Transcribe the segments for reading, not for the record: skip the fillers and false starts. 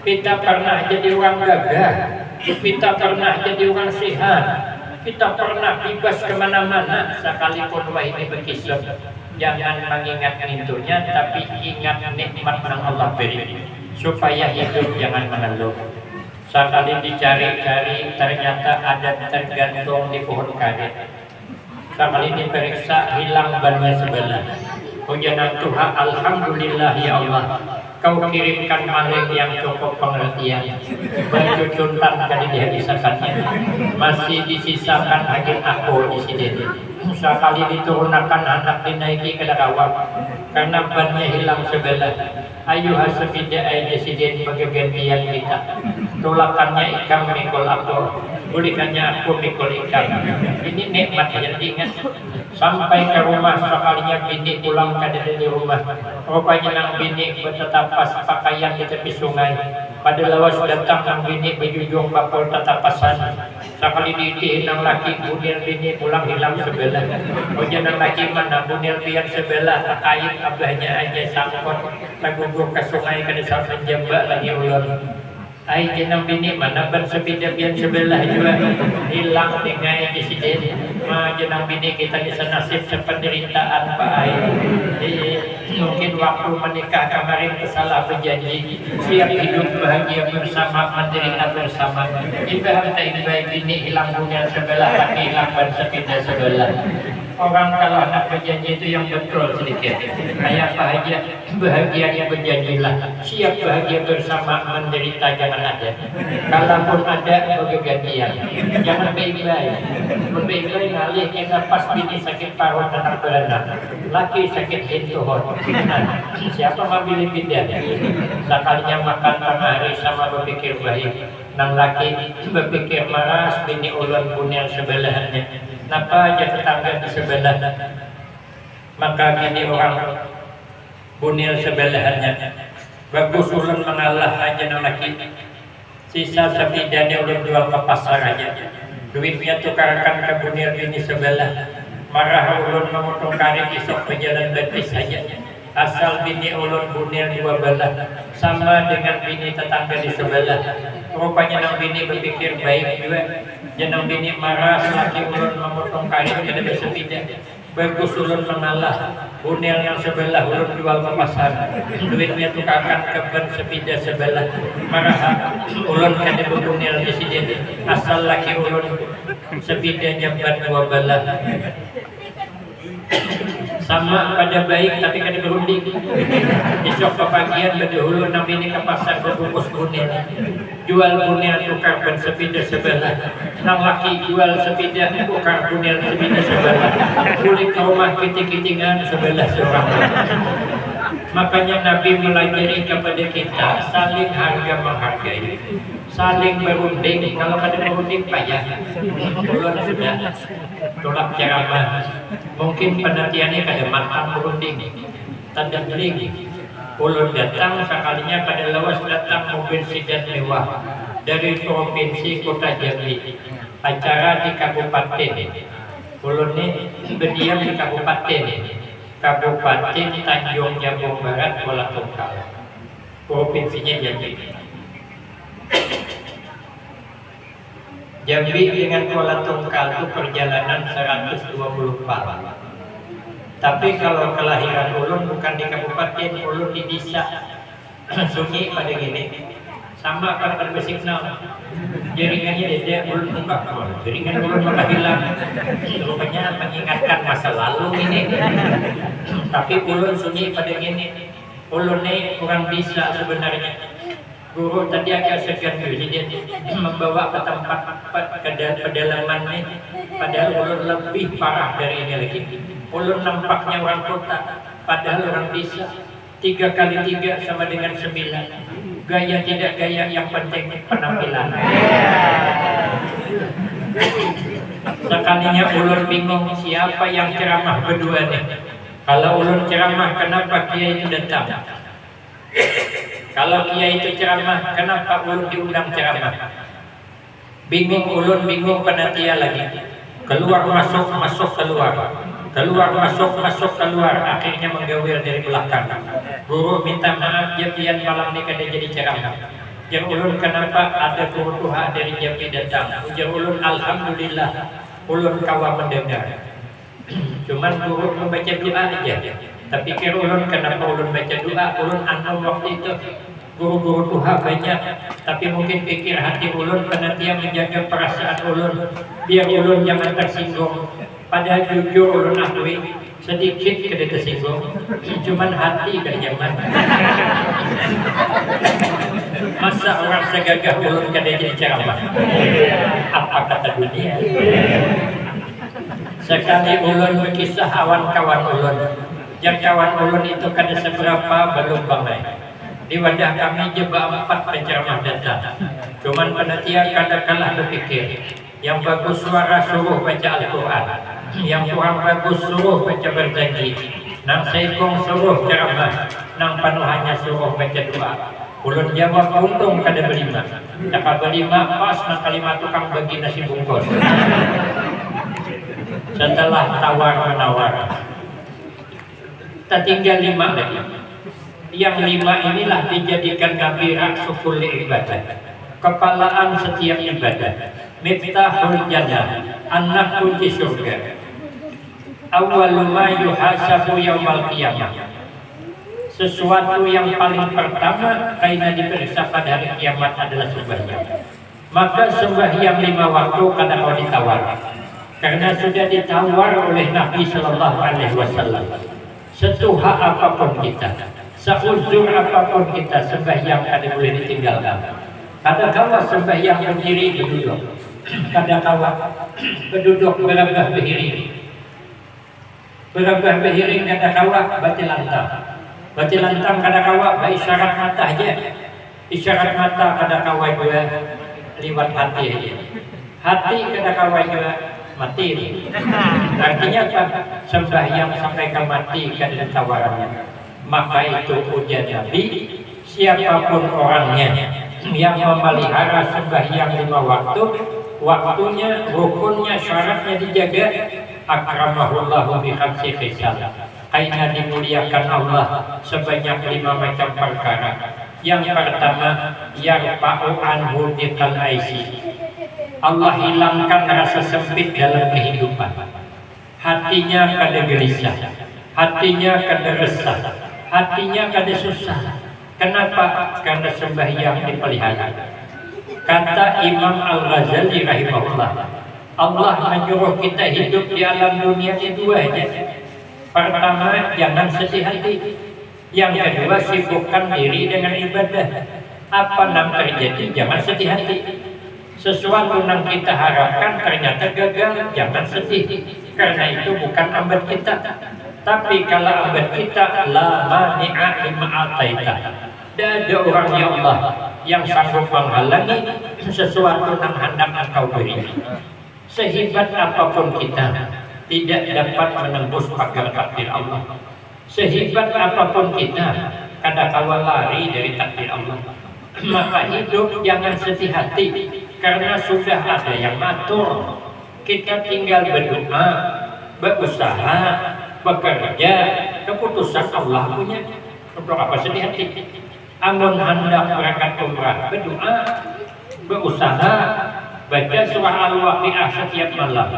Kita pernah jadi orang gagah, kita pernah jadi orang sehat, kita pernah bebas kemana-mana. Sekalipun wah ini berkisah, jangan mengingat pintunya, tapi ingat nikmat yang Allah beri, supaya hidup jangan mengeluh. Sekali dicari-cari ternyata ada tergantung di pohon karet. Sekali diperiksa hilang bannya sebelah. Pujian Tuhan, alhamdulillah ya Allah, Kau kirimkan maling yang cukup pengertian. Baju cuntan tadi dihabisakannya, masih disisakan hanya aku di sini. Sekali diturunkan anak dinaiki ke dakwah, karena bannya hilang sebelah. Ayo hasabida aja sidin bagi gantian kita. Tulakannya ikan mikul aku, bulikannya aku mikul ikan. Ini nikmat yang diingat. Sampai ke rumah sekalinya bini pulang dari rumah. Rupanya nang bini bertetapas pakaian di tepi sungai. Pada lawas datang nang bini berjujung bakul tetapasan. Sekali diitiin nang laki bunil bini pulang hilang sebelah. Oja nang laki mana bunil biar sebelah. Takait abahnya aja sangkot. Laguguh ke sungai ke desa menjambak lagi ulur. Ai jenang bini mana bersepeda biar sebelah juga hilang dengan di sini. Jenang bini kita di senasib sependeritaan Pak Ai. Mungkin waktu menikah kemarin kesalah berjanji siap hidup bahagia bersama, menderita bersama. Ibarat ibarat bini hilang dunia sebelah, tapi hilang bersepeda sebelah. Orang kalau anak berjanji itu yang betul sedikit. Kayak bahagia berjanjilah. Siap bahagia bersama, menderita jangan ada. Kalaupun ada bergantian. Jangan baik-baik. Baik-baik ngalih kita pas bini sakit paruh anak beranak. Laki sakit hintuhon. Siapa memilih pindah? Sekalinya makan tengah hari sama berpikir baik. Nang laki berpikir maras bini ulun punya sebelahnya. Napa aja tetangga di sebelah, maka gini orang bunil sebelahannya. Bagus ulun mengalah aja nang laki. Sisa sepidanya ulun jual ke pasar aja. Duitnya tukarkan ke bunil bini sebelah. Marah ulun memotong karet isok ke jalan betis saja. Asal bini ulun bunil dua belah, sama dengan bini tetangga di sebelah. Rupanya nang bini berpikir baik juga. Jenang bini marah laki ulun memotong kain kada bersepeda. Bagus ulun mengalah. Bunil yang sebelah ulun jual ke pasar. Duitnya tukarkan ke ban sepeda sebelah. Marah ulun kada berbunil di sini. Asal laki ulun sepedanya ban dua belah. Sama pada baik tapi kada berunding. Esok kepagian berdahulu nang bini ke pasar berbungkus bunil. Jual bunil tukar ban sepeda sebelah. Nang laki jual sepeda tukar bunil sepeda sebelah. Kulit ke rumah kiting-kitingan sebelah seorang. Makanya Nabi melajari kepada kita saling harga menghargai, saling berunding. Kalau kada berunding payah. Ulun sudah tolak ceramah. Mungkin penantiannya kada matang berunding. Tanda geling. Ulun datang sekalinya pada lawas datang mobil sedan mewah dari provinsi Kota Jambi. Acara di kabupaten. Ulun ini berdiam di Kabupaten Tanjung Jabung Barat, Kuala Tungkal, provinsinya Jambi. Jambi dengan Kuala Tungkal itu perjalanan 120 par. Tapi kalau kelahiran ulun bukan di kabupaten, ulun di desa Sunyi pada gini. Sama pada bersignal. Jaringannya dia ulun buka, jaringan ulun maka hilang. Rupanya mengingatkan masa lalu ini. Tapi ulun Sunyi pada gini. Ulun ini kurang bisa sebenarnya. Guru tadi agak segan dia membawa ke tempat pedalaman ini. Padahal ulun lebih parah dari ini lagi. Ulun nampaknya orang kota, padahal orang desa. 3x3 sama dengan 9. Gaya tidak gaya, yang penting penampilan. Sekalinya ulun bingung siapa yang ceramah berdua nih. Kalau ulun ceramah, kenapa kiai itu datang? Kalau kiai itu ceramah, kenapa ulun diundang ceramah? Bingung ulun, bingung panitia lagi. Keluar masuk, masuk keluar. Keluar masuk, masuk keluar. Akhirnya menggawir dari belakang. Guru minta maaf, jadian malam ini kada jadi ceramah. Jar ulun kenapa ada guru Tuhan dari Jambi datang? Jar ulun alhamdulillah ulun kawa mendengar. Cuman guru membaca doa aja. Tapi kira ulun kenapa ulun baca doa? Ulun anom waktu itu guru-guru Tuhan banyak. Tapi mungkin pikir hati ulun penantian menjaga perasaan ulun biar ulun jangan tersinggung. Padahal jujur ulun akui sedikit kada tersinggung, cuman hati kada nyaman. Masa orang segagah ulun kada jadi ceramah? Apa kata dunia? Sekali ulun berkisah awan kawan ulun, yang kawan ulun itu kada seberapa belum bangai. Di wadah kami jeba 4 penceramah datang. Cuman penantian kada kalah berpikir. Yang bagus suara suruh baca Al-Quran, yang kurang bagus suruh baca berjanji, nang seikong suruh ceramah, nang panuhannya suruh baca doa. Ulun jawab untung kada berlima, cakap berlima pas nang kalimat tukang bagi nasi bungkus. Setelah tawar-menawar, tertinggal 5 lagi. Yang 5 inilah dijadikan kabirak sukul ibadah, kepalaan setiap ibadah. Miftahul jannah, anak kunci surga. Awwalu ma yuhasabu yaumal qiyamah. Sesuatu yang paling pertama karena diperiksa pada hari kiamat adalah sembahyang. Maka sembahyang 5 waktu kada mau ditawar. Karena sudah ditawar oleh Nabi Sallallahu Alaihi Wasallam. Setuha apapun kita, seuzur apapun kita, sembahyang kada boleh ditinggalkan. Kadang-kala sembahyang berdiri berduduk, kadang-kala berduduk berabah berhiring, berabah berhiring kadang-kala batil lantang, batil lantang kadang-kala berisyarat mata aja, isyarat mata kadang-kala juga liwat hati aja, hati kadang-kala juga mati. Artinya apa? Sembahyang sampai ke mati kada tawarannya. Maka itu ujian Nabi, siapapun orangnya yang memelihara sembahyang 5 waktu, waktunya, rukunnya, syaratnya dijaga, akramahullahu bi khamsi khisal. Karena dimuliakan Allah sebanyak 5 macam perkara. Yang pertama, yarfa'u anhu diqal aisi. Allah hilangkan rasa sempit dalam kehidupan. Hatinya kada gelisah, hatinya kada resah, hatinya kada susah. Kenapa? Karena sembahyang dipelihara. Kata Imam Al-Ghazali rahimahullah, Allah menyuruh kita hidup di alam dunia ini 2 aja. Pertama, jangan sedih hati. Yang kedua, sibukkan diri dengan ibadah. Apa yang terjadi? Jangan sedih hati. Sesuatu yang kita harapkan ternyata gagal, jangan sedih. Karena itu bukan ambat kita. Tapi kalau ambat kita, la mani'a lima ataita. Dan ada orang ya Allah yang sanggup menghalangi sesuatu yang hendak engkau beri. Sehebat apapun kita, tidak dapat menembus pagar takdir Allah. Sehebat apapun kita, kadang-kala lari dari takdir Allah. Maka hidup jangan sedih hati, karena sudah ada yang ngatur. Kita tinggal berdoa, berusaha, bekerja, keputusan Allah punya. Untuk apa sedih hati? Amun hendak berangkat umrah, berdoa, berusaha, baca surah Al-Waqiah setiap malam.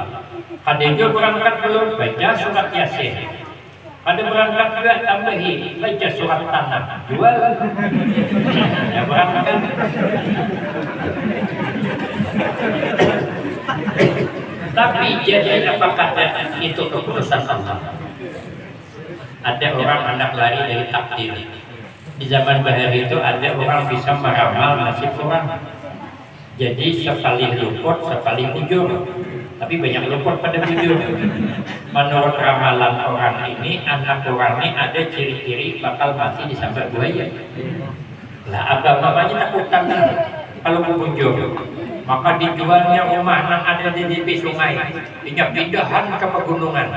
Ada juga berangkat belum, baca surat Yasin. Ada berangkat juga tambahi, baca surat Tanah. Jual, ya berangkat. Tapi jadi apa kata itu keputusan Allah? Ada orang hendak lari dari takdir. Di zaman bahar itu ada orang bisa meramal nasib orang. Jadi sekali luput, sekali bujur. Tapi banyak luput pada bujur. Menurut ramalan orang ini, anak orang ini ada ciri-ciri bakal mati disambar buaya. Lah abang-abangnya takutan kalau bujur. Maka dijualnya rumah yang ada di tepi sungai. Pindah-pindahan ke pegunungan.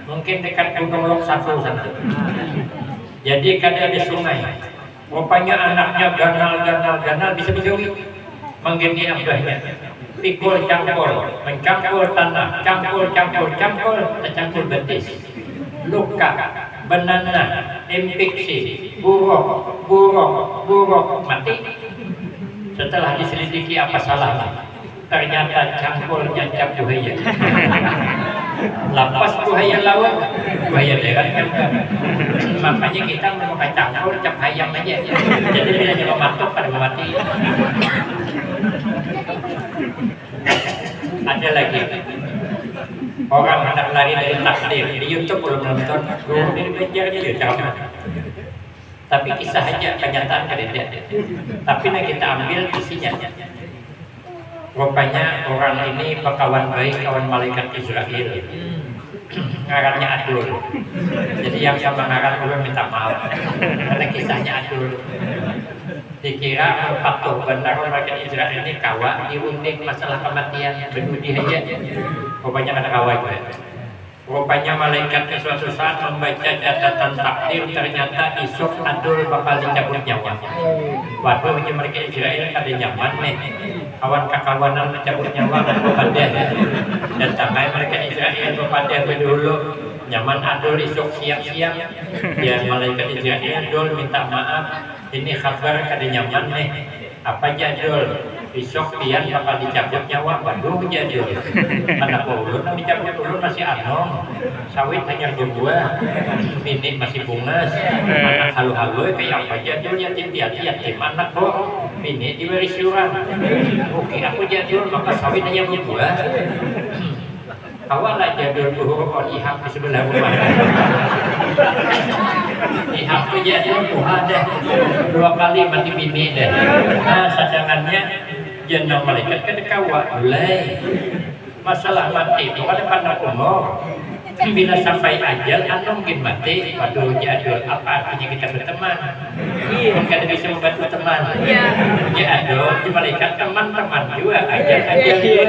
Mungkin dekat Gunung Lok 1 sana. Jadi kada ada sungai. Rupanya anaknya ganal bisa-bisa menggini abahnya. Pikul campur, mencampur tanah, campur, tercampur betis. Luka, banana, infeksi, buruk, mati. Setelah diselidiki apa salahnya, ternyata cangkulnya cap buaya. Lapas buaya lawan, buaya darat kan. Makanya kita memakai cangkul cap ayam aja. Jadi bila nyoba matok pada mati. Ada lagi orang hendak lari dari takdir di YouTube belum nonton, guru dari belajar dia ceramah. Tapi kisah aja kenyataan kadang. Tapi nah kita ambil isinya. Rupanya orang ini berkawan baik kawan malaikat Israel. Ngarannya Adul. Jadi yang sama ngaran ulun minta maaf karena kisahnya Adul. Dikira patuh benar malaikat Israel ini kawa diunding masalah kematian berdudi aja. Rupanya ada kawa juga. Rupanya malaikat suatu saat membaca catatan takdir, ternyata esok Adul bakal dicabut nyawa. Waduh, mereka Israel ada nyaman nih. Kawan kakawanan mencabut nyawa kepada dan sampai mereka Israel kepada berdulu nyaman Adul esok siang-siang. Ya malaikat Israel Adul minta maaf. Ini kabar kada nyaman nih. Apa aja Adul? Besok pian bakal dicabut nyawa. Waduh Adul. Anak ulun dicabut ulun masih anom. Sawit hanya berbuah. Bini masih bungas. Anak halu-halu kayak apa aja Adul yatim anak kok. Bini diberi syuran. Oke aku Adul maka sawit hanya berbuah. Awal aja Adul buhur ihak di sebelah rumah. Ihak tuh Adul buha deh. 2 kali mati bini deh. Nah sadangannya jenang malaikat kedekawa mulai masalah mati itu kan pandang umur. Bila sampai ajal anu mungkin mati. Waduh Adul apa artinya kita berteman? Mungkin bisa membantu teman. Adul di malaikat teman-teman juga ajal juga.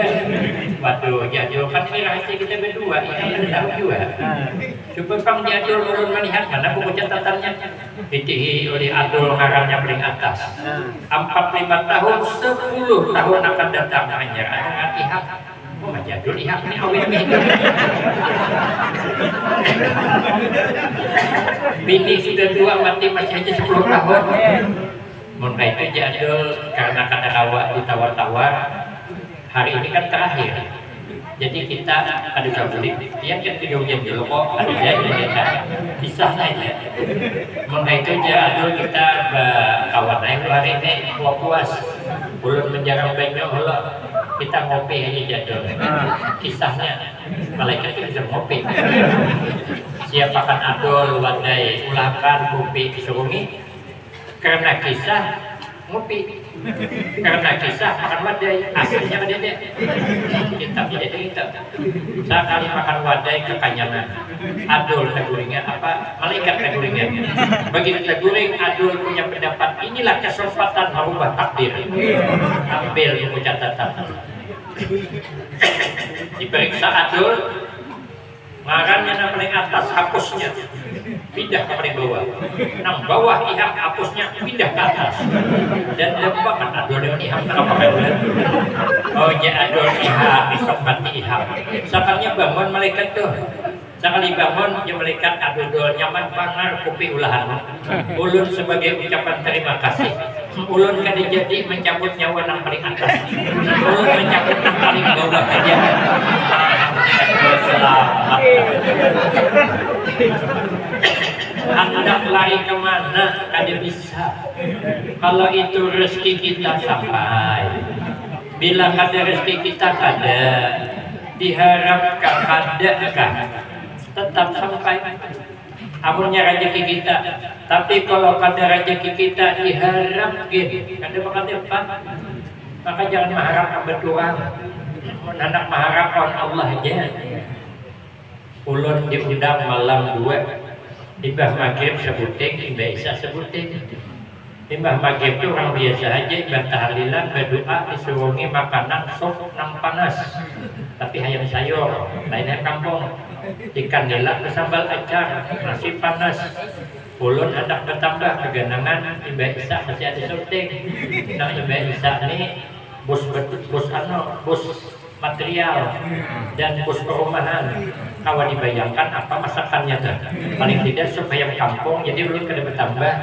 Waduh Adul kan ini rahasia kita berdua. Ini tahu juga. Coba Bang Adul ulun melihat mana buku catatannya. Ditihi oleh Adul ngarannya paling atas. 45 tahun 10 tahun akan datang hanya ada ihak. Oh Adul ihak ini awet hidup. Bini sudah 2 mati masih aja 10 tahun. Maka itu Adul karena kata kawa ditawar-tawar. Hari ini kan terakhir. Jadi kita ada sabuli, dia kan 3 jam dulu kok ada jadi kisahnya aja. Maka itu Adul kita kawan naik hari ini puas. Belum menjarang banyak Allah. Kita ngopi aja Adul. Kisahnya malaikat itu bisa ngopi. Siapakan Adul wadai ulakan kopi disurungi karena kisah ngopi. Karena kisah makan wadai aslinya pada dia kita tidak cerita sekali makan wadai kekanyangan Adul teguringnya apa malaikat teguringnya begitu teguring Adul punya pendapat inilah kesempatan merubah takdir ambil buku catatan diperiksa Adul makannya yang paling atas hapusnya pindah ke paling bawah. Nang bawah ihak hapusnya pindah ke atas. Dan lembakan Adul dengan ihak kenapa pakai bulan? Oh ya Adul ihak besok mati ihak. Sakalnya bangun malaikat tuh. Sekali bangun ya malaikat Adul nyaman pangar kopi ulahan. Ulun sebagai ucapan terima kasih. Ulun kan jadi mencabut nyawa nang paling atas. Ulun mencabut nang paling bawah aja. Selamat. Hendak lari kemana kada bisa. Kalau itu rezeki kita sampai. Bila kada rezeki kita kada diharapkan kada kan tetap sampai. Amunnya rezeki kita. Tapi kalau kada rezeki kita diharapkan kada bakal dapat. Maka jangan mengharapkan berdoa. Hendak mengharapkan Allah aja. Ulun diundang malam 2. Imbah maghrib sebuting, imbah isya sebuting. Imbah maghrib itu orang biasa aja, imbah tahlilan, berdoa, disuruhi makanan sop nang panas. Tapi ayam sayur, lainnya kampung. Ikan nila bersambal acar, nasi panas. Ulun hendak bertambah keganangan, imbah isya masih ada syuting. Nah imbah isya ini bus material dan bos perumahan. Kawan dibayangkan apa masakannya tuh. Paling tidak supaya kampung jadi ulun kada bertambah.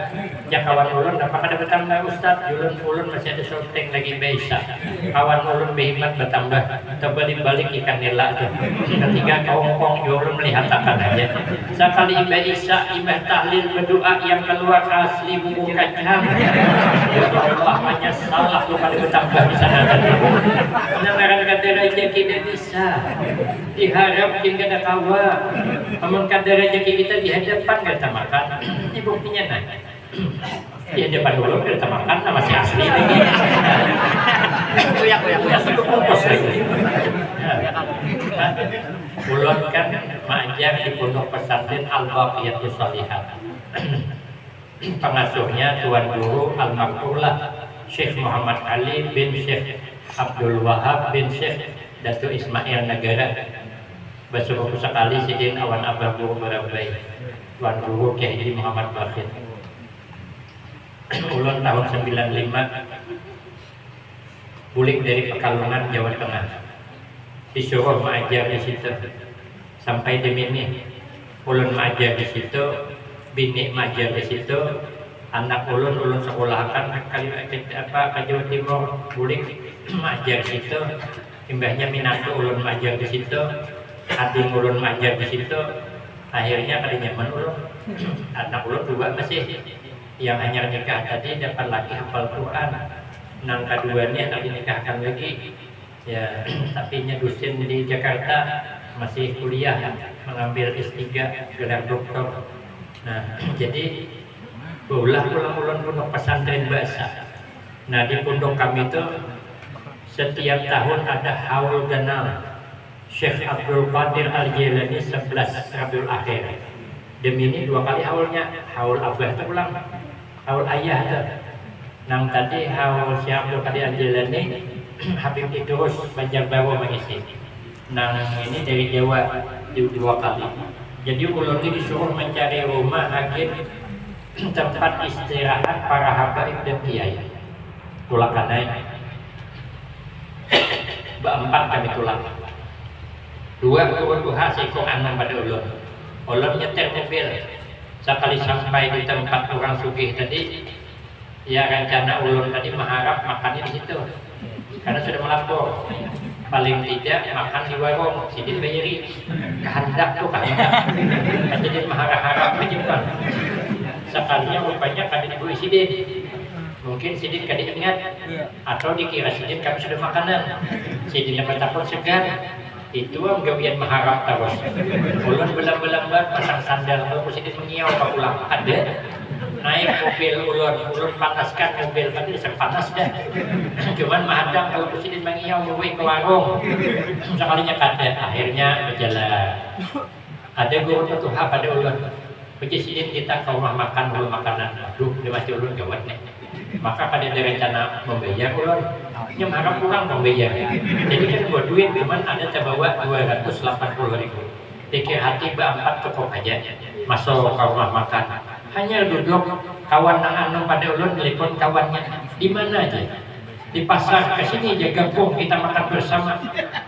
Ya kawan ulun apa kada bertambah Ustaz? Ulun masih ada syuting lagi bisa. Kawan ulun behimat bertambah. Terbalik-balik ikan nila tuh. Ketiga kaum-kaum ulun melihat akan aja. Sekali ibadah isya, ibadah tahlil berdoa yang keluar asli bumbu kacang. Ya Allah hanya salah tuh kali bertambah di sana. Mendengarkan kata raja kita bisa. Diharap kita ada kawa. Amun kata rezeki kita di hadapan kita makan. Ini buktinya nah. Di hadapan dulu kita makan masih asli lagi. Kuyak satu kumpus lagi. Ulun kan mengajar di pondok pesantren Al-Baqiyatus Shalihat. Pengasuhnya Tuan Guru Almarhumlah Syekh Muhammad Ali bin Syekh Abdul Wahab bin Syekh Datu Ismail Negara. Bersyukur sekali sidin awan abah guru berabai Tuan Guru Kiai Haji Muhammad Bakhir. Ulun tahun 95 bulik dari Pekalongan, Jawa Tengah. Disuruh mengajar di situ sampai di Mini. Ulun mengajar di situ, bini mengajar di situ, anak ulun sekolahkan ke Jawa Timur, bulik mengajar di situ, imbahnya minatu ulun mengajar di situ, adik ulun mengajar di situ. Akhirnya kali nyaman ulun, anak ulun dua masih yang hanya nikah tadi dapat lagi hafal Quran, nang keduanya tadi nikahkan lagi. Ya, tapi dosen di Jakarta masih kuliah mengambil S3 gelar doktor. Nah, jadi ulang pondok pesantren bahasa. Nah, di pondok kami itu setiap tahun ada haul ganal Syekh Abdul Qadir Al-Jilani 11 Rabiul Akhir. Demi ini 2 kali haulnya, haul abah itu ulang, haul ayah itu. Nang tadi haul Syekh Abdul Qadir Al-Jilani Habib Idrus Banjarbaru mengisi. Nah ini dari Jawa 2 kali. Jadi ulun ini disuruh mencari rumah agen tempat istirahat para habaib dan kiai. Tulakan naik. Berempat kami tulang. 2 guru duha seikung anak pada ulun. Ulun nyetir mobil. Sekali sampai di tempat orang sugih tadi, ya rencana ulun tadi mengharap makannya di situ. Karena sudah melapor, paling tidak makan di warung, sidin bayari, kehendak tuh kehendak, jadi maharap-harap menjemput. Sekalinya rupanya kami dibui sidin, mungkin sidin kami ingat, atau dikira sidin kami sudah makanan, sidin dapat takut segan, itu gawian mengharap terus. Ulun belam-belambat pasang sandal, kalau sidin mengiau ke pulang ada. Naik mobil ulun panaskan mobil tadi panas dah. Cuman mahadang kalau presiden mengiau mau ke warung. Sekalinya kada, akhirnya berjalan. Ada guru petuha pada ulun. Presiden kita ke rumah makan dulu makanan. Aduh, dia masih ulun gawat nih. Maka kada ada rencana membayar ulun. Yang harap pulang membayar. Jadi kan buat duit cuman ada terbawa 280.000. Pikir hati berempat cukup aja. Masuk ke rumah makan. Hanya duduk kawan anu pada ulun telepon kawannya di mana aja di pasar ke sini aja gabung kita makan bersama.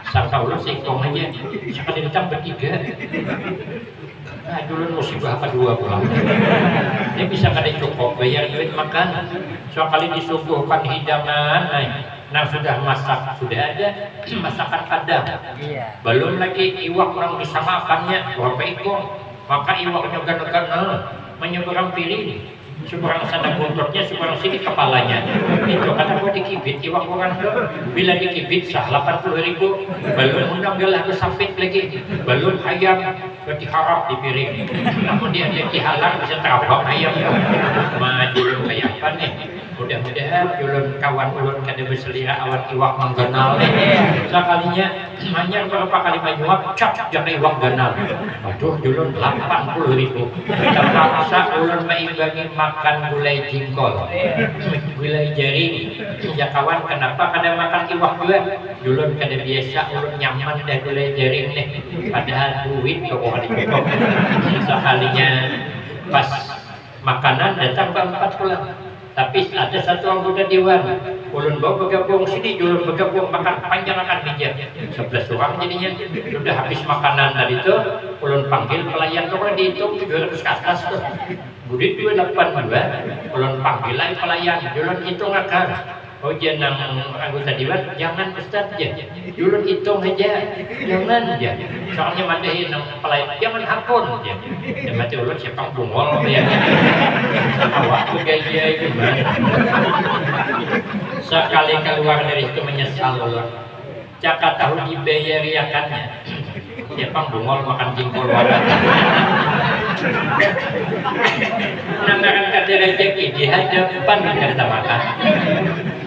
Sangka ulun seikong aja sekali ditang bertiga. Nah dulu musibah kedua pulang. Dia bisa kada cukup bayar duit makan. Sekali disuguhkan hidangan, nah sudah masak sudah ada masakan padang. Belum lagi iwak orang bisa makannya berapa ikong. Maka iwaknya gana-gana menyeberang piring, seberang sana buntutnya, seberang sini kepalanya. Itu kata gua dikibit, iwak orang itu bila dikibit sah 80.000, belum undang galah kesapit lagi, belum ayam berdiharap di piring. Namun dia dihalang bisa terabak ayam. Maju kayak apa nih? Mudah-mudahan ulun kawan ulun kada berselera awan iwak mengganal sekalinya hanya beberapa kali menyuap cap jangan iwak ganal. Aduh ulun 80.000 terpaksa ulun meimbangi makan gulai jingkol gulai jaring. Ya kawan kenapa kada makan iwak juga ulun kada biasa ulun nyaman dah gulai jaring nih padahal duit kok kada cukup. Sekalinya pas makanan datang berempat pulang. Tapi ada satu anggota dewan ulun bawa bergabung sini, ulun bergabung makan panjang akan meja 11 orang jadinya. Sudah habis makanan tadi tuh ulun panggil pelayan tuh kan dihitung 700 ke atas tuh. Budit 282 ulun panggil lagi pelayan, ulun hitung akan. Oh jangan anggota dewan, jangan Ustaz ya. Ulun hitung aja, jangan ya. Soalnya madahin pelayan, jangan hakun ya. Ya mati ulun siapa bungol ya. Awak gaya gimana? Sekali keluar dari itu menyesal ulun. Caka tahu dibayariakannya. Siapa bungol makan jengkol wadah. Namakan kata rezeki di hadapan kita makan.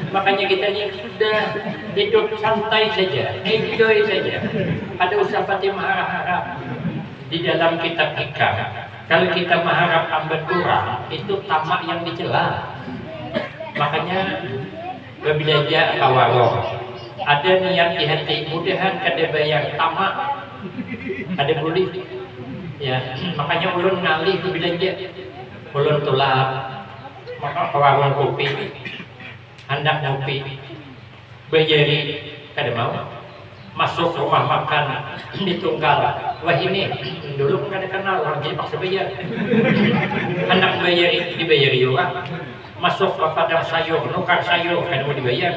Makanya kita ini sudah hidup santai saja, enjoy saja. Ada usaha Fatih mengharap di dalam kitab hikam. Kalau kita mengharap tambah kurang, itu tamak yang dicela. Makanya berbelanja kawaroh. Ada niat di hati, mudahan kada bayar tamak. Ada boleh. Ya, makanya ulun ngalih berbelanja. Ulun tulak, maka kawaroh kopi. Hendak ngopi, bayari kada mau, masuk rumah makan ditunggal. Wah ini dulu kada kenal orang jadi paksa bayar. Hendak bayari dibayari juga. Masuk ke padang sayur, nukar sayur kada mau dibayar.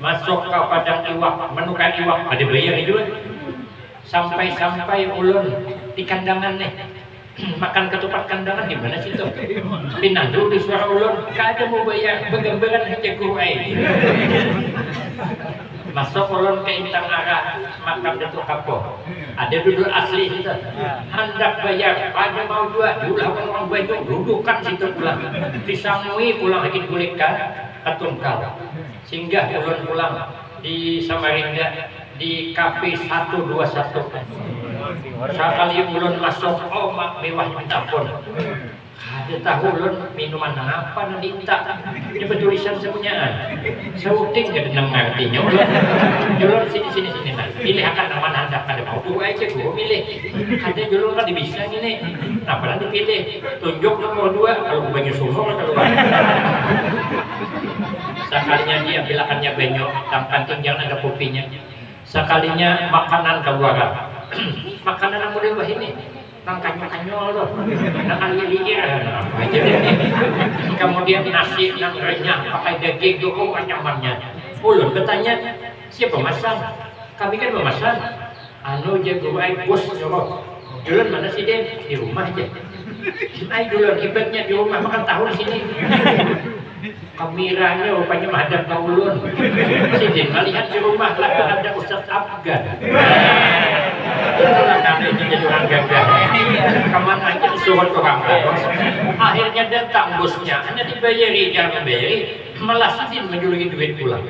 Masuk ke padang iwak, menukar iwak kada bayar juga. Sampai ulun di kandangan nih. Makan ketupat kandangan gimana sih tuh? Pindah dulu di suara ulun, kada mau bayar, begambaran aja kuai. Masuk ulun ke Intang Arah, makam Datuk Kapoh. Ada duduk asli situ. Hendak bayar, pada mau dua, diulah orang banyak, dudukan situ pulang. Disangui pulang lagi kulitkan, ketungkal. Singgah ulun pulang di Samarinda, di KP 121. Sekali ulun masuk, oh mak mewah minta pun. Ada tahu ulun minuman apa nanti minta. Ini bertulisan sepunyaan. Sauting kada nang ngertinya ulun sini nah. Pilih akan nama anda kada mau dua aja gua milih. Kada ulun kan bisa gini. Nah nanti pilih. Tunjuk nomor 2 kalau banyak sumur keluar. Sekalinya dia bilakannya banyak, kanting jangan ada kopinya. Sekalinya makanan keluaran. Makanan yang model wah ini nang kanyol loh, nang lilir apa aja deh. Kemudian nasi nang renyah pakai daging dulu anyamannya. Ulun bertanya siapa masak? Kami kan memasak. Anu jago bos nyuruh. Ulun mana sih Den? Di rumah aja. Ay dulun hebatnya di rumah makan tahu di sini. Kameranya rupanya menghadap ke ulun. Sidin melihat di rumah lah ada Ustaz Afgan. Itulah karena itu jadi orang gagah. Kemana aja disuruh orang bos. Akhirnya datang bosnya, hanya dibayari jangan membayari, malah Sidin menjuluki duit pulang.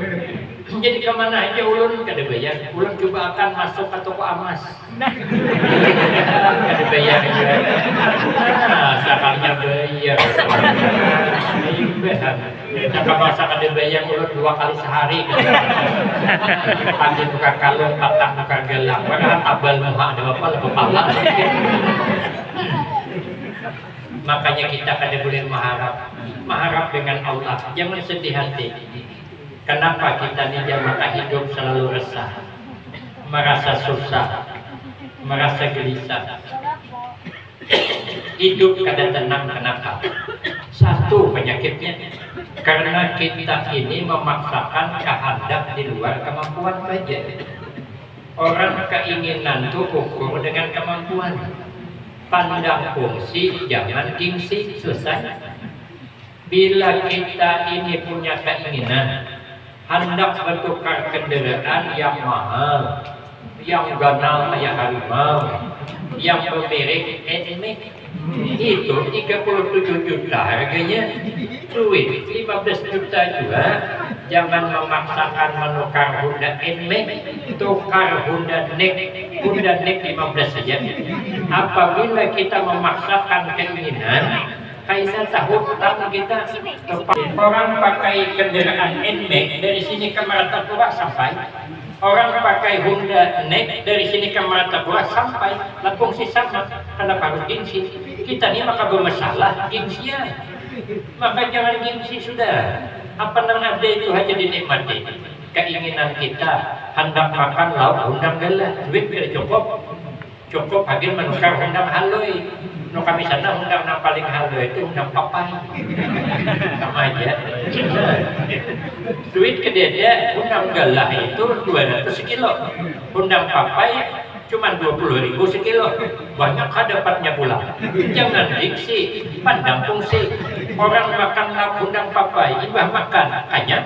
Jadi kemana aja ulun kada bayar, ulun coba akan masuk ke toko emas. Kada bayar juga. Nah, sakalnya bayar. Ibahan. Jika masa kada bayar ulun 2 kali sehari. Pagi buka kalung, patah buka gelang. Padahal tabal muha ada apa lebih pala. Makanya kita kada boleh mengharap dengan Allah. Jangan sedih hati. Kenapa kita di jamaah hidup selalu resah, merasa susah, merasa gelisah, hidup kada tenang? Kenapa? Satu penyakitnya, karena kita ini memaksakan kehendak di luar kemampuan saja. Orang keinginan itu ukur dengan kemampuan. Pandang fungsi, jangan gengsi, selesai. Bila kita ini punya keinginan hendak bertukar kendaraan yang mahal, yang ganal kayak harimau, yang pemilik endemik, itu 37 juta harganya, duit 15 juta juga. Jangan memaksakan menukar Honda Nmax, tukar Honda Neck 15 saja. Apabila kita memaksakan keinginan, Kaisa tahu utang kita orang pakai kendaraan Nmax dari sini ke Martapura sampai, orang pakai Honda Neck dari sini ke Martapura sampai, langsung si sama. Kenapa harus gengsi? Kita ini maka bermasalah gengsian. Maka jangan gengsi sudah. Apa nang ada itu aja dinikmati. Keinginan kita hendak makan lauk undang gelah, duit tidak cukup hadir menukar undang haloi. No kami sana undang yang paling haloi itu undang papai. Sama aja. Duit kedede undang gelah itu 200 kilo. Undang papai cuma 20.000 sekilo. Banyak dapatnya pula. Jangan diksi, pandang fungsi. Orang makan lauk undang papai, ibah makan kanya.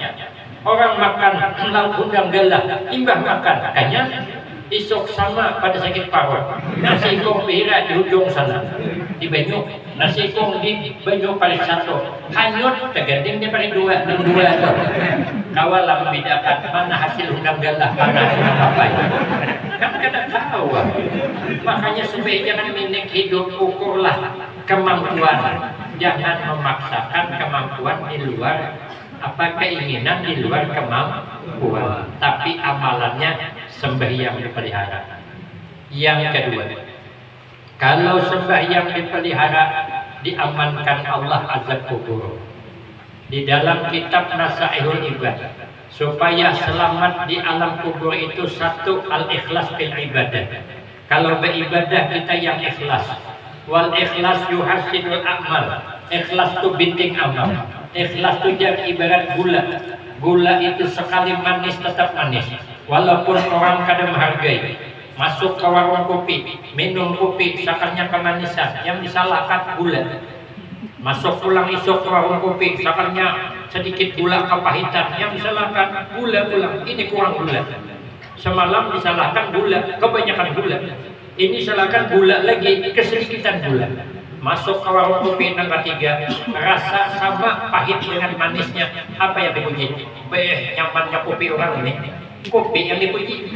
Orang makan lauk undang gelah, ibah makan kanya. Isok sama pada sakit parut. Nasi kong pihira di ujung sana, di Banyu. Nasi kong di Banyu paling satu. Hanyut tergantung dia paling dua tuh. Kawal lah membedakan mana hasil undang gelah, mana hasil papai. Kan kadang tahu. Makanya supaya jangan minik hidup, ukurlah kemampuan. Jangan memaksakan kemampuan di luar keinginan di luar kemampuan. Tapi amalannya sembahyang dipelihara. Yang kedua, kalau sembahyang dipelihara, diamankan Allah azab kubur. Di dalam kitab Nasaihul Ibad, supaya selamat di alam kubur itu satu, al-ikhlas bil ibadah. Kalau beribadah kita yang ikhlas. Wal ikhlas yuhasinul amal. Ikhlas itu binting amal. Ikhlas itu jadi ibarat gula. Gula itu sekali manis tetap manis. Walaupun orang kadang menghargai. Masuk ke warung kopi, minum kopi, sakarnya kemanisan. Yang disalahkan gula. Masuk pulang isok ke warung kopi, sakarnya sedikit gula kepahitan. Yang disalahkan gula pulang. Ini kurang gula. Semalam disalahkan gula, kebanyakan gula. Ini salahkan gula lagi, kesedikitan gula. Masuk ke warung kopi nomor 3, rasa sama pahit dengan manisnya. Apa yang dipuji? Nyamannya kopi orang ini. Kopi yang dipuji,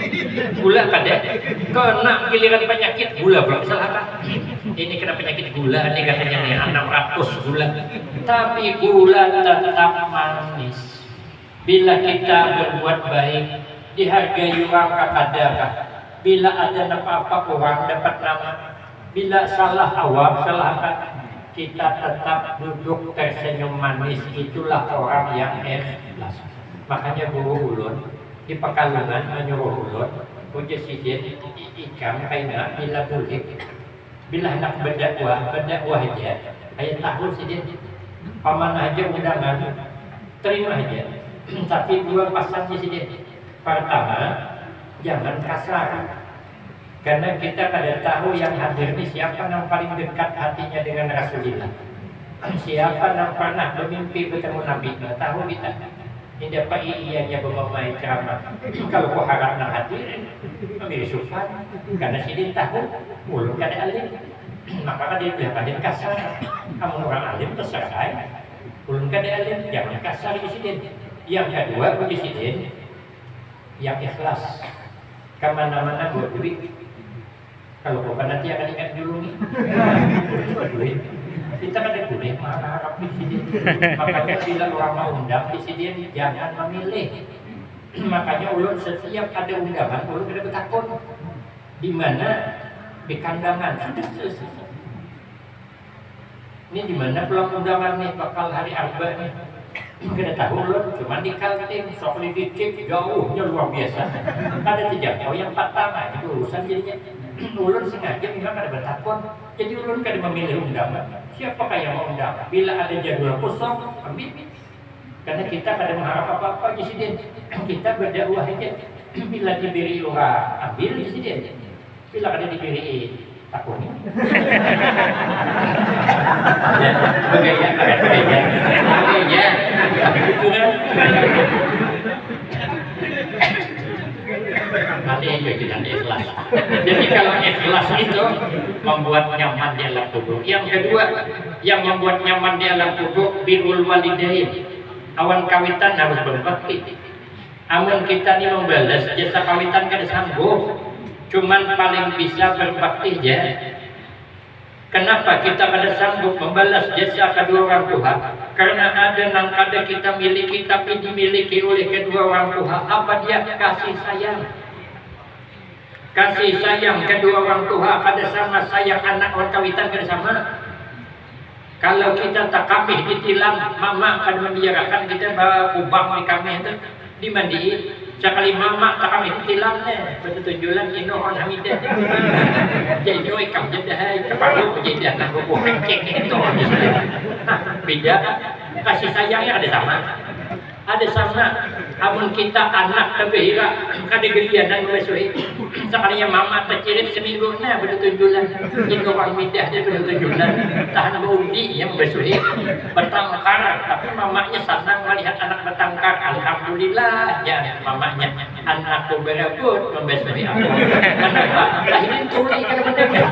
gula kada. Kena giliran penyakit gula belum salahkan. Ini kena penyakit gula, ini katanya nih 600 gula. Tapi gula tetap manis. Bila kita berbuat baik, dihargai orang kakadakah. Bila ada apa-apa orang dapat nama. Bila salah awam, salah apa, kita tetap duduk tersenyum manis. Itulah orang yang ikhlas. Makanya guru ulun di Pekalongan menyuruh ulun puji sidin ikam kaina bila bulik. Bila nak berdakwah aja. Ayat tahu sidin paman aja undangan terima aja. Tapi 2 pasang di sidin. Pertama, jangan kasar. Karena kita pada tahu yang hadir ini siapa yang paling dekat hatinya dengan Rasulullah. Siapa yang pernah bermimpi bertemu Nabi. Tahu kita. Ini apa ianya bermamai ceramah. Kalau kau harap nak hadir, ambil sufat. Karena sidin tahu, mulut kada alim. Maka dia bilang ada kasar. Kamu orang alim terserah. Mulut kada alim, jangan kasar di sidin. Yang kedua, puji sidin yang ikhlas. Kemana-mana buat duit. Kalau bukan nanti akan ingat dulu nih. Duit. Kita kan ada boleh marah di sini. Makanya bila orang mau undang di sini jangan memilih. Makanya ulun setiap ada undangan ulun kena bertakun. Di mana? Di kandangan. Sudah selesai. Ini di mana pulang undangan nih bakal hari Arba nih. Kena tahu ulun cuma di Kaltim, sok dicip jauhnya luar biasa. Ada 3 jauh yang pertama itu urusan jadinya. Ulun sengaja memang ada bertakun. Jadi ulun kada memilih undangan. Siapakah yang mau undang? Bila ada jadwal kosong, ambil. Karena kita kada mengharap apa-apa di sini. Kita berdakwah aja. Bila diberi orang, ambil di sini. Bila kada diberi takun. Ya, begaya. Itu kan. Nanti kita ikhlas. Jadi kalau ikhlas itu membuat nyaman di alam kubur. Yang kedua, yang membuat nyaman di alam kubur birrul walidain. Awan kawitan harus berbakti. Amun kita ini membalas jasa kawitan kada sanggup. Cuman paling bisa berbakti aja. Kenapa kita kada sanggup membalas jasa kedua orang tua? Karena ada nang kada kita miliki tapi dimiliki oleh kedua orang tua. Apa dia? Kasih sayang. Kasih sayang kedua orang tua kada sama sayang anak orang kawitan kada sama. Kalau kita tak kami ditilang, mama akan membicarakan kita bawa kubang di kami itu dimandiin. Sekali mama tak kami ditilang bertujuan inohon hamidah. Jadi ikam jedahai kepalu jadi anak buku kecek itu. Nah, beda kasih sayangnya ada sama. Ada sama. Amun kita anak tapi hira kada gelian dan besoi. Sekalinya mama tercirit seminggu nah bertujuan itu orang midah dia bertujuan tahan baundi yang besoi bertengkar tapi mamanya senang melihat anak bertengkar. Alhamdulillah ya mamanya anakku berebut membesoi aku. Kenapa? Lah ini tuli kan bener.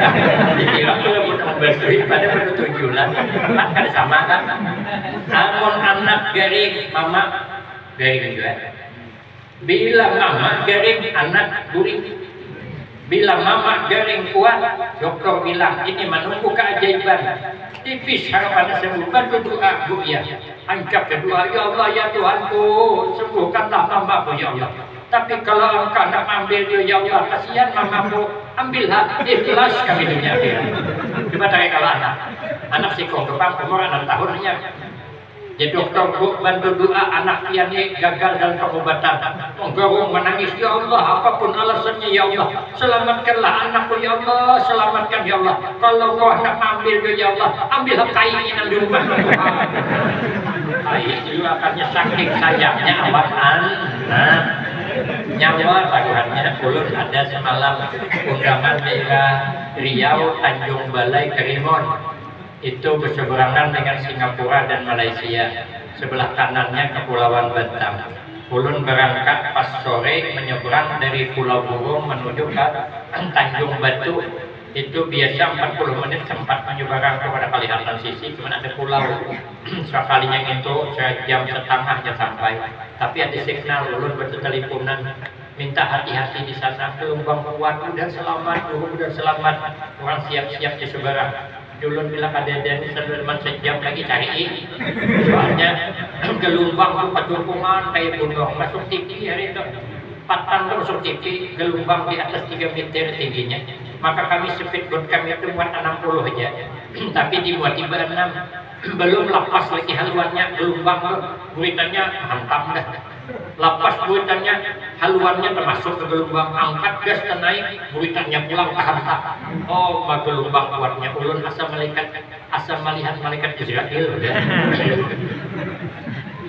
Dikira berebut membesoi pada bertujuan kan kada sama kan. Amun anak garing mama garing juga. Bila mama garing anak guring. Bila mama garing kuat, dokter bilang ini menunggu keajaiban. Tipis harapan sembuh. Bantu doa bu ya. Angkat kedua, ya Allah ya Tuhanku, sembuhkanlah mamaku ya Allah. Tapi kalau engkau nak ambil dia ya Allah, kasihan mamaku, ambillah ikhlas kami dunia akhirat. Coba tanya kalau anak sikong kepang umur 6 tahun hanya. Jadi dokter bu bantu doa anak ini gagal dalam pengobatan. Menggarung menangis ya Allah apapun alasannya ya Allah selamatkanlah anakku ya Allah selamatkan ya Allah. Kalau kau nak ambil ya Allah ambillah kainnya di rumah Tuhan. Kain itu akannya saking sayangnya awak anak. Nyawa taruhannya ulun ada semalam undangan daerah Riau Tanjung Balai Karimun. Itu berseberangan dengan Singapura dan Malaysia. Sebelah kanannya Kepulauan Batam. Ulun berangkat pas sore menyeberang dari Pulau Burung menuju ke Tanjung Batu. Itu biasa 40 menit sempat menyeberang kepada Kalimantan sisi, cuma ada pulau. Sekalinya itu sejam setengahnya sampai. Tapi ada signal ulun berteleponan minta hati-hati di sana, gelombang kuat udah selamat, udah selamat. Orang siap-siap di seberang. Ulun bilang ada dan sejam lagi cari soalnya gelombang petukungan kayak gunung masuk TV hari itu patang masuk TV gelombang di atas 3 meter tingginya maka kami speedboat kami itu muat 60 aja tapi dimuat tiba 6 belum lepas lagi haluannya gelombang buitannya mantap dah lepas buitannya haluannya termasuk ke gelombang angkat gas dan naik buitannya pulang ke hantar oh gelombang kuatnya ulun asa melihat malaikat Israel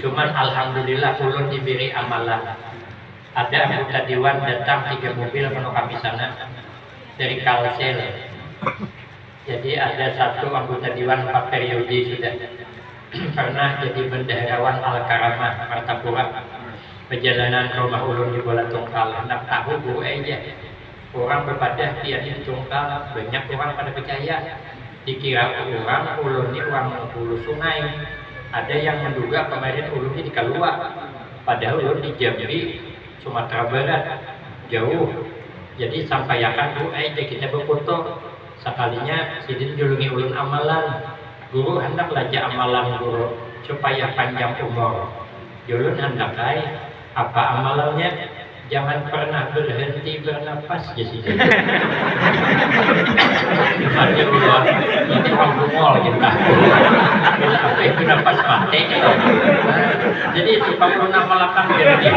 cuman alhamdulillah ulun diberi amalan ada anggota dewan datang 3 mobil menuju kami sana dari Kalsel jadi ada satu anggota dewan 4 periode sudah pernah jadi bendaharawan Al-Karamah Martapura perjalanan ke rumah ulun di Bola Tungkal hendak tahu bu aja orang berpadah dia di Tungkal banyak orang pada percaya dikira orang ulun ini orang hulu sungai ada yang menduga kemarin ulun ini di Kalua padahal ulun di Jambi Sumatera Barat jauh jadi sampaikan bu aja kita berfoto sekalinya sidin julungi ulun amalan guru hendak belajar amalan guru supaya panjang umur ulun hendak apa amalannya jangan pernah berhenti bernapas jadi dia bilang ini orang bungol kita apa itu napas mati jadi itu kalau namalakan berhenti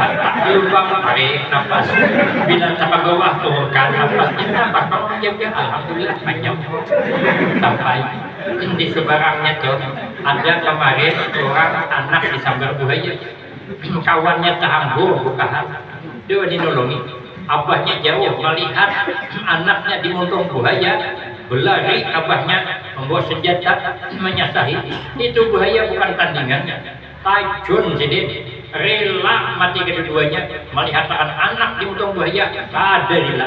diubah tarik napas bila sampai bawah turunkan napas napas kalau dia alhamdulillah panjang sampai di sebarangnya tuh ada kemarin orang anak disambar buaya kawannya terhambur bukaan dia dinolongi abahnya jauh melihat anaknya dimontung buaya berlari abahnya membawa senjata menyasahi itu buaya bukan tandingannya tajun jadi rela mati kedua-duanya melihat anak dimontung buaya ada rela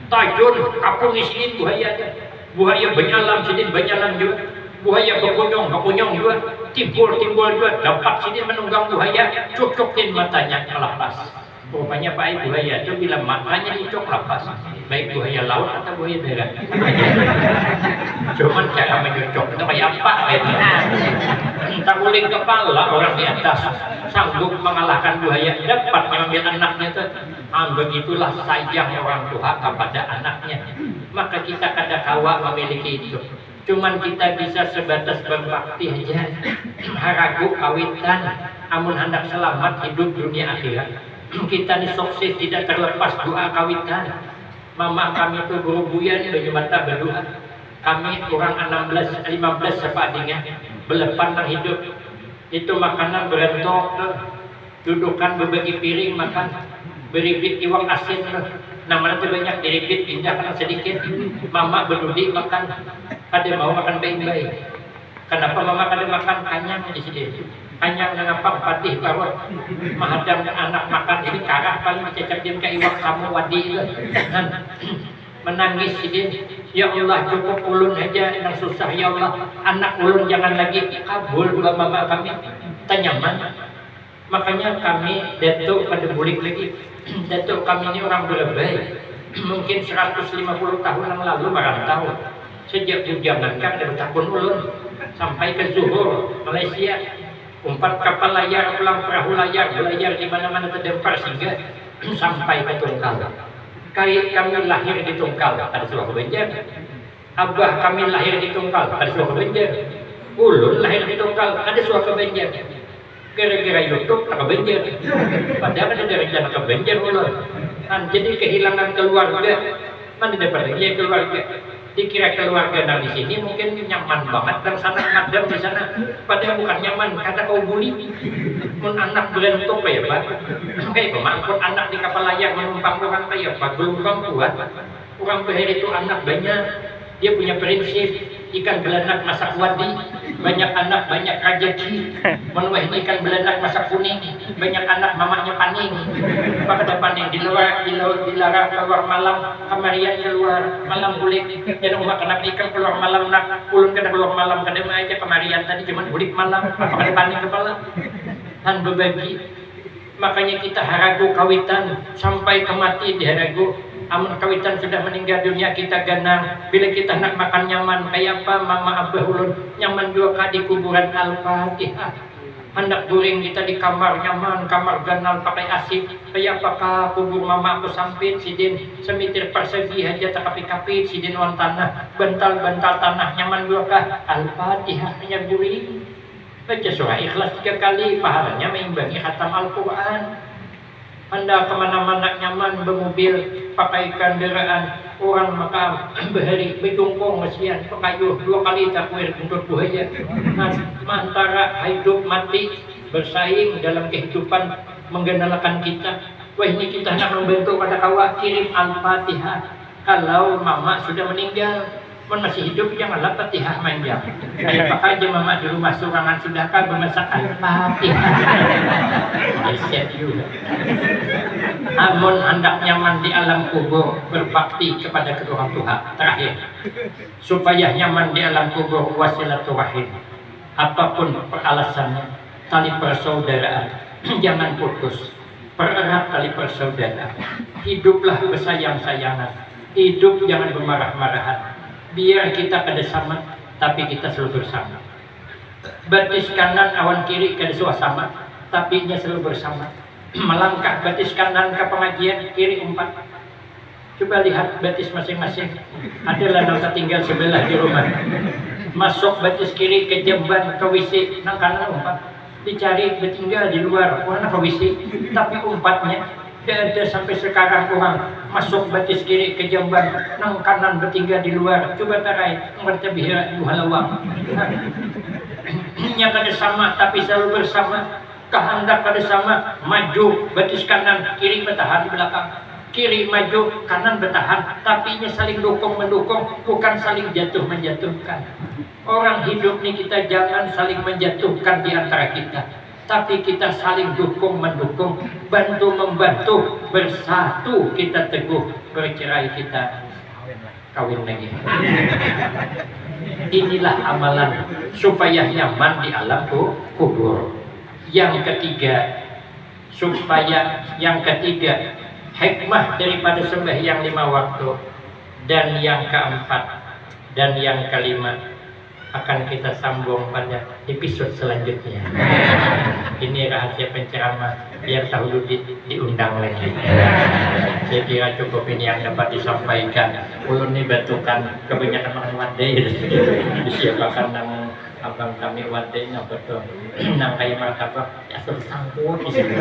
tajun kapung isinin buaya benyalam sidin benyalam juga buaya berkunyong juga timbul juga dapat sidin menunggang buaya cucukin matanya melepas rupanya baik buaya itu bila matanya dicok lepas baik buaya laut atau buaya darat cuman cara menyucok itu kayak apa tak uling kepala orang di atas sanggup mengalahkan buaya dapat mengambil anaknya itu begitulah sayang orang tua kepada anaknya maka kita kada kawa memiliki itu Cuman kita bisa sebatas berbakti aja, haragu kawitan, amun hendak selamat hidup dunia akhirat. Kita nih sukses tidak terlepas doa kawitan. Mama kami tuh guru buyan baju mata berdoa. Kami kurang 16, 15 sepadingnya belepan nang hidup. Itu makanan berentok, dudukan berbagi piring makan, beribit iwak asin. Namanya tuh banyak diribit, pindah karena sedikit. Mama berdudi makan, ada mau makan baik-baik. Kenapa mama kada makan kanyang di sini? Kanyang ngapa patih baru mahadam anak makan ini karah paling cecak dia ke iwak samu wadi itu. Menangis ini, ya Allah cukup ulun aja yang susah ya Allah. Anak ulun jangan lagi kabul dua mama kami. Tanyaman. Makanya kami datuk pada bulik lagi. Datuk kami ini orang berlebay. Mungkin 150 tahun yang lalu merantau. Sejak bujangan kan dari tahun ulun sampai ke Zuhur, Malaysia. 4 kapal layar, pulang perahu layar, belayar di mana-mana terdempar sehingga sampai ke Tungkal. Kami lahir di Tungkal, ada Suaka Banjar. Abah kami lahir di Tungkal, ada Suaka Banjar. Ulun lahir di Tungkal, ada Suaka Banjar. Gara-gara YouTube nak Banjar. Padahal ada rencana ke Banjar ulun. Jadi kehilangan keluarga. Mana dapat lagi keluarga? Dikira keluarga dari sini mungkin nyaman banget dan sana ngadem di sana. Padahal bukan nyaman, kata kau bully. Mun anak berentuk ya Pak. Kayak pemangkut anak di kapal layar menumpang orang kayak Pak. Belum orang kuat. Orang Beher itu anak banyak. Dia punya prinsip ikan belanak masak wadi. Banyak anak banyak rezeki. Menuai ikan belanak masak kuning. Banyak anak mamanya paning. Pada paning di luar dilarang keluar malam. Kamarian keluar malam bulik. Jangan umat kena ikan keluar malam nak. Ulun kena keluar malam kadang aja kamarian tadi cuma bulik malam. Apa kada paning kepala. Dan berbagi. Makanya kita haragu kawitan sampai kemati diharagu. Amun kawitan sudah meninggal dunia kita ganang. Bila kita nak makan nyaman kayak apa mama abah ulun nyaman 2 kali di kuburan Al-Fatihah. Hendak guring kita di kamar nyaman, kamar ganal pakai asik. Kayak apakah kubur mama aku sampit sidin semitir persegi aja tak kapit-kapit sidin wan tanah bantal-bantal tanah nyaman 2 kali Al-Fatihah hanya guring. Baca surah Ikhlas 3 kali pahalanya mengimbangi khatam Al-Quran. Anda kemana-mana nyaman bermobil pakai kendaraan orang maka berhari berjongkong mesian pekayuh 2 kali tak kuir untuk buaya. Antara hidup mati bersaing dalam kehidupan menggenalakan kita. Wah ini kita nak membentuk pada kawa kirim Al-Fatihah. Kalau mama sudah meninggal masih hidup janganlah Fatihah manjang. Saya pakai aja mama di rumah surangan sudahkah bermasak Al-Fatihah. Reset juga. Amun hendak nyaman di alam kubur berbakti kepada kedua orang tua. Terakhir, supaya nyaman di alam kubur wasilaturahim. Apapun alasannya, tali persaudaraan jangan putus. Pererat tali persaudaraan. Hiduplah bersayang-sayangan. Hidup jangan bermarah-marahan. Biar kita kada sama, tapi kita selalu bersama. Batis kanan awan kiri kada suasana, tapi nya selalu bersama. Melangkah batis kanan ke pengajian, kiri 4. Coba lihat batis masing-masing. Adalah nang tinggal sebelah di rumah. Masuk batis kiri ke jamban ke WC, nang kanan 4. Dicari bertinggal di luar, warna ke WC, tapi 4-nya ada sampai sekarang orang masuk batis kiri ke jamban, nang kanan bertinggal di luar. Coba tarai, ngerti bihira duhalawang. Nya kada sama, tapi selalu bersama. Kehendak kada sama, maju batis kanan, kiri bertahan di belakang. Kiri maju, kanan bertahan, tapi nya saling dukung mendukung, bukan saling jatuh menjatuhkan. Orang hidup ini kita jangan saling menjatuhkan di antara kita, tapi kita saling dukung mendukung, bantu membantu, bersatu kita teguh, bercerai kita kawin lagi. Inilah amalan supaya nyaman di alam kubur. Yang ketiga, hikmah daripada sembahyang 5 waktu. Dan yang keempat dan yang kelima akan kita sambung pada episode selanjutnya. Ini ini rahasia penceramah, biar dahulu diundang lagi. Saya kira cukup ini yang dapat disampaikan. Ulun ini batukan kebanyakan orang wadai, disiapkan nang abang kami wadai apa tuh, nang kayak martabak, ya tersangkut di sini.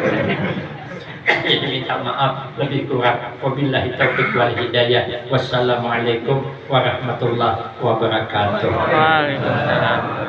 Jadi minta maaf lebih kurang. Wabillahi taufiq wal hidayah. Wassalamualaikum warahmatullahi wabarakatuh. Waalaikumsalam.